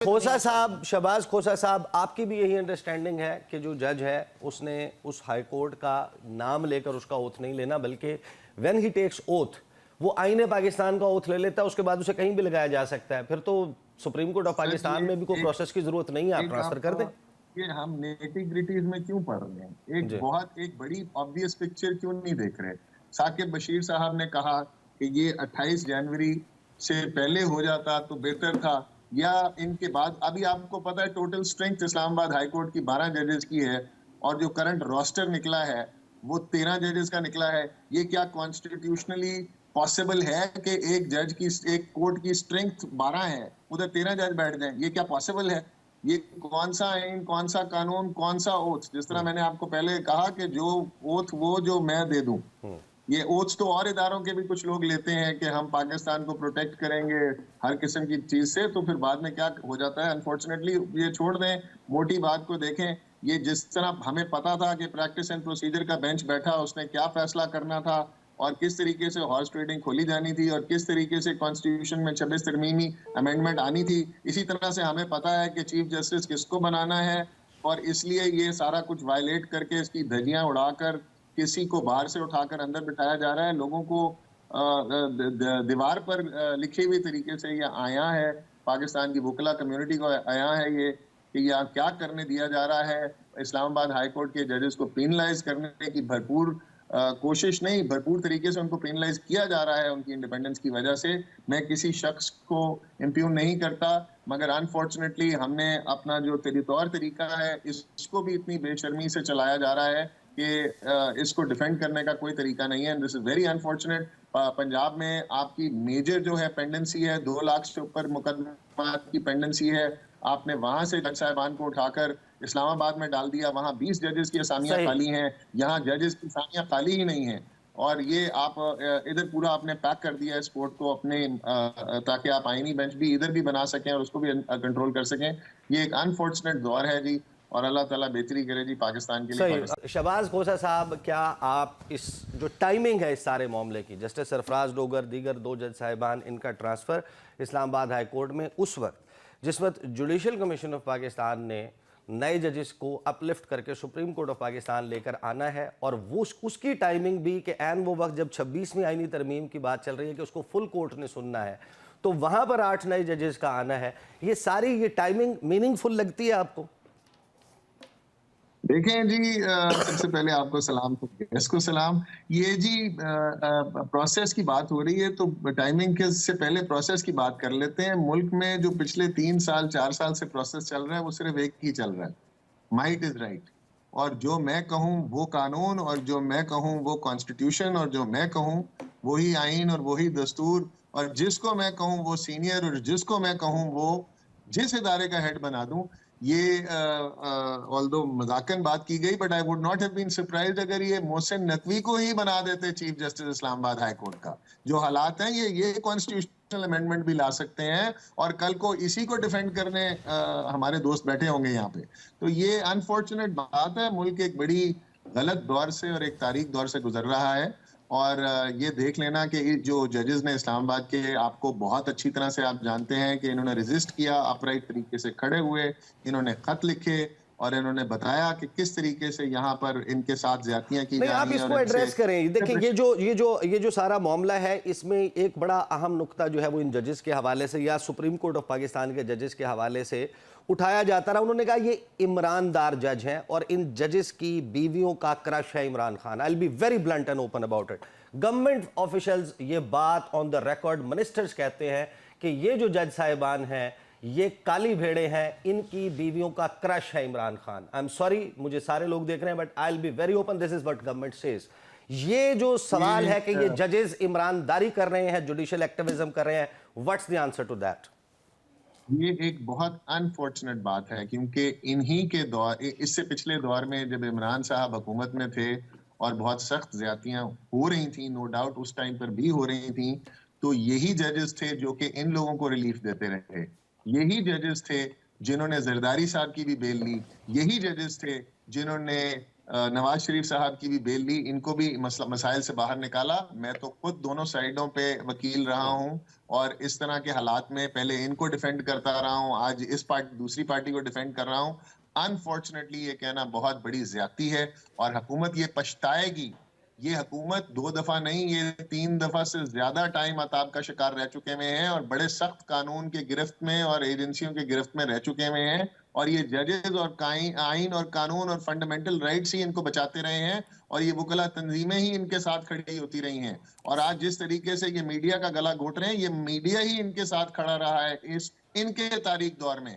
खोसा साहब, शहबाज खोसा साहब, आपकी भी यही अंडरस्टैंडिंग है कि जो जज है उसने उस हाई कोर्ट का नाम लेकर उसका ओथ नहीं लेना, बल्कि व्हेन ही टेक्स ओथ वो आईने पाकिस्तान का ओथ ले लेता है, उसके बाद उसे कहीं भी लगाया जा सकता है, फिर तो सुप्रीम कोर्ट ऑफ पाकिस्तान में भी कोई प्रोसेस की जरूरत नहीं है, आप ट्रांसफर कर दें। ये हम नेटिग्रिटीज में क्यों पढ़ रहे हैं? एक बड़ी ऑब्वियस पिक्चर क्यों नहीं देख रहे? साकिब बशीर साहब ने कहा कि ये 28 जनवरी से पहले हो जाता तो बेहतर था, या इनके बाद। अभी आपको पता है total strength Islamabad high court की 12 जजेस की है, और जो करंट रोस्टर निकला है वो 13 जजेस का निकला है। ये क्या कॉन्स्टिट्यूशनली पॉसिबल है कि एक जज की, एक कोर्ट की स्ट्रेंथ 12 है, उधर 13 जज बैठ जाएं? ये क्या पॉसिबल है? ये कौन सा आइन, कौन सा कानून, कौन सा ओथ? जिस तरह मैंने आपको पहले कहा कि जो ओथ वो जो मैं दे दूं, ये ओथ्स तो और इदारों के भी कुछ लोग लेते हैं कि हम पाकिस्तान को प्रोटेक्ट करेंगे हर किस्म की चीज से, तो फिर बाद में क्या हो जाता है? अनफॉर्चुनेटली ये छोड़ दें, मोटी बात को देखें। ये जिस तरह हमें पता था कि प्रैक्टिस एंड प्रोसीजर का बेंच बैठा, उसने क्या फैसला करना था और किस तरीके से हॉर्स ट्रेडिंग खोली जानी थी और किस तरीके से कॉन्स्टिट्यूशन में 26 तरमीमी अमेंडमेंट आनी थी, इसी तरह से हमें पता है कि चीफ जस्टिस किसको बनाना है। और इसलिए ये सारा कुछ वायलेट करके, इसकी धज्जियां उड़ाकर, किसी को बाहर से उठाकर अंदर बिठाया जा रहा है। लोगों को दीवार पर लिखे हुए तरीके से ये आया है, पाकिस्तान की वकला कम्युनिटी को आया है ये कि यहाँ क्या करने दिया जा रहा है। इस्लामाबाद हाई कोर्ट के जजेस को पेनलाइज करने की भरपूर कोशिश नहीं, भरपूर तरीके से उनको पेनलाइज किया जा रहा है उनकी इंडिपेंडेंस की वजह से। मैं किसी शख्स को इम्प्यून नहीं करता, मगर अनफॉर्चुनेटली हमने अपना जो तौर तरीका है इसको भी इतनी बेशर्मी से चलाया जा रहा है कि इसको डिफेंड करने का कोई तरीका नहीं है। This is very unfortunate. Punjab में आपकी मेजर जो है पेंडेंसी है, 2 लाख से ऊपर मुकदमा की पेंडेंसी है। आपने वहां से जज साहिबान को उठाकर इस्लामाबाद में डाल दिया, वहां 20 जजेस की असामियां खाली हैं, यहाँ जजेस की असामियां खाली ही नहीं हैं। और ये आप इधर पूरा आपने पैक कर दिया है स्पोर्ट को अपने, ताकि आप आईनी बेंच भी इधर भी बना सकें और उसको भी कंट्रोल कर सकें। ये एक अनफॉर्चुनेट दौर है जी, और अल्लाह ताला बेहतरी करे जी पाकिस्तान के लिए। शहबाज खोसा साहब, क्या आप इस जो टाइमिंग है इस सारे मामले की, जस्टिस सरफराज डोगर, दीगर 2 जज साहिबान, इनका ट्रांसफ़र इस्लामाबाद हाई कोर्ट में उस वक्त जिस वक्त जुडिशल कमीशन ऑफ पाकिस्तान ने नए जजेस को अपलिफ्ट करके सुप्रीम कोर्ट ऑफ पाकिस्तान लेकर आना है, और वो उसकी टाइमिंग भी कि एन वो वक्त जब 26वीं आईनी तरमीम की बात चल रही है कि उसको फुल कोर्ट ने सुनना है, तो वहाँ पर 8 नए जजेस का आना है। ये सारी ये टाइमिंग मीनिंगफुल लगती है आपको? देखें जी, सबसे पहले आपको सलाम, इसको सलाम। ये जी प्रोसेस की बात हो रही है, तो टाइमिंग के से पहले प्रोसेस की बात कर लेते हैं। मुल्क में जो पिछले 3 साल 4 साल से प्रोसेस चल रहा है वो सिर्फ एक ही चल रहा है, माइट इज राइट। और जो मैं कहूँ वो कानून, और जो मैं कहूँ वो कॉन्स्टिट्यूशन, और जो मैं कहूँ वही आइन और वही दस्तूर, और जिसको मैं कहूँ वो सीनियर, और जिसको मैं कहूँ वो जिस इदारे का हेड बना दूं। ये ऑल्दो मजाकन बात की गई, but I would not have been surprised अगर ये मोहसिन नकवी को ही बना देते chief justice Islamabad high court का। जो हालात हैं, ये कॉन्स्टिट्यूशनल अमेंडमेंट भी ला सकते हैं, और कल को इसी को डिफेंड करने हमारे दोस्त बैठे होंगे यहाँ पे। तो ये अनफॉर्चुनेट बात है। मुल्क एक बड़ी गलत दौर से और एक तारीख दौर से गुजर रहा है, और ये देख लेना कि जो जजेस ने इस्लामाबाद के, आपको बहुत अच्छी तरह से आप जानते हैं कि इन्होंने रेजिस्ट किया, अपराइट तरीके से खड़े हुए, इन्होंने खत लिखे और इन्होंने बताया कि किस तरीके से यहाँ पर इनके साथ ज्यादतियां की जा रही हैं। आप इसको एड्रेस करें। देखिए, ये जो सारा मामला है, इसमें एक बड़ा अहम नुक्ता जो है वो इन जजेस के हवाले से या सुप्रीम कोर्ट ऑफ पाकिस्तान के जजेस के हवाले से उठाया जाता रहा। उन्होंने कहा ये इमरानदार जज हैं और इन जजेस की बीवियों का क्रश है Imran Khan. I will be very blunt and open about it. Government officials ये बात ऑन द रिकॉर्ड, मिनिस्टर्स कहते हैं कि ये जो जज साहिबान हैं ये काली भेड़े हैं, इनकी बीवियों का क्रश है Imran Khan. I am sorry, मुझे सारे लोग देख रहे हैं, but I will be very open, this is what government says. ये जो सवाल है कि ये जजेस ईमानदारी कर रहे हैं, जुडिशियल एक्टिविज्म कर रहे हैं, what's the answer to that? ये एक बहुत अनफॉर्चुनेट बात है, क्योंकि इन्हीं के दौर, इससे पिछले दौर में जब इमरान साहब हुकूमत में थे और बहुत सख्त ज्यादतियां हो रही थी, नो डाउट उस टाइम पर भी हो रही थी, तो यही जजेस थे जो कि इन लोगों को रिलीफ देते रहे। यही जजेस थे जिन्होंने जरदारी साहब की भी बेल ली। यही जजेस थे जिन्होंने नवाज शरीफ साहब की भी बेल ली, इनको भी मसाइल से बाहर निकाला। मैं तो खुद दोनों साइडों पे वकील रहा हूं और इस तरह के हालात में पहले इनको डिफेंड करता रहा हूं, आज दूसरी पार्टी को डिफेंड कर रहा हूं। अनफॉर्चुनेटली ये कहना बहुत बड़ी ज्यादती है और हुकूमत ये पछताएगी। ये हुकूमत 2 दफा नहीं, ये 3 दफा से ज्यादा टाइम अताब का शिकार रह चुके हुए हैं और बड़े सख्त कानून के गिरफ्त में और एजेंसियों के गिरफ्त में रह चुके हुए हैं। और ये जजेस और आइन और कानून और फंडामेंटल राइट्स ही इनको बचाते रहे हैं और ये वकला तंजीमें ही इनके साथ खड़ी होती रही हैं। और आज जिस तरीके से ये मीडिया का गला घोट रहे हैं, ये मीडिया ही इनके साथ खड़ा रहा है इनके तारीख दौर में।